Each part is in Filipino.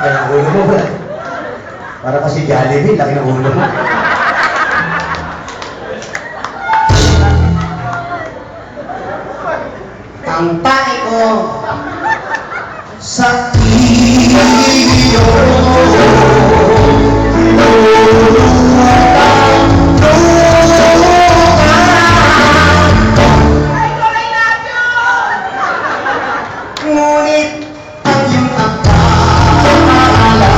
Laki ng ulo mo, bro. Para kasi Jollibee, laki ng ulo mo. Ang tae ko sa iyo ngunit ang iyong akala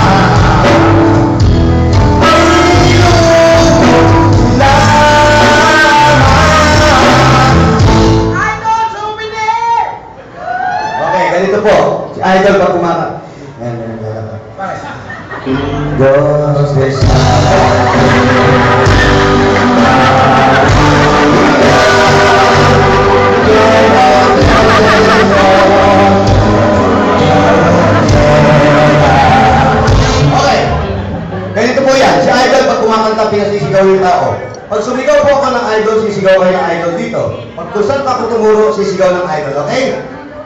okay, ganito po. Si Idol pag kumakanta. Ayan, ganyan, ganyan. Goes this okay. Ganito po yan. Si Idol pag kumakanta, pinasisigaw yung tao. Pag sumigaw po ako ng Idol, sisigaw kayo ng Idol dito. Pag kusan pa ako tumuro, sisigaw ng Idol. Okay?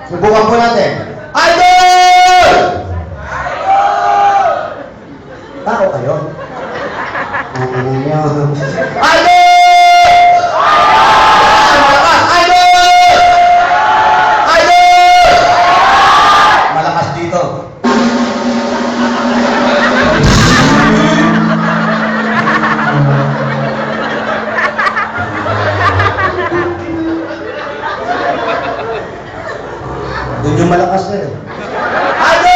Subukan po natin. Idol! Tao kayo? Ano nyo? Idol! Malakas! Idol! Idol! Malakas dito. Doon yung malakas na eh. Idol!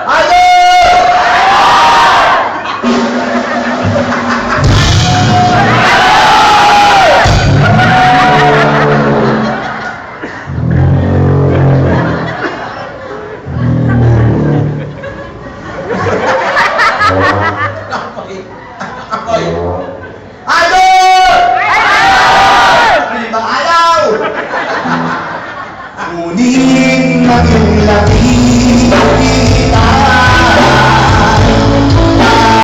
Idol! Idol! Hindi ba ayaw? Ngunit maging laki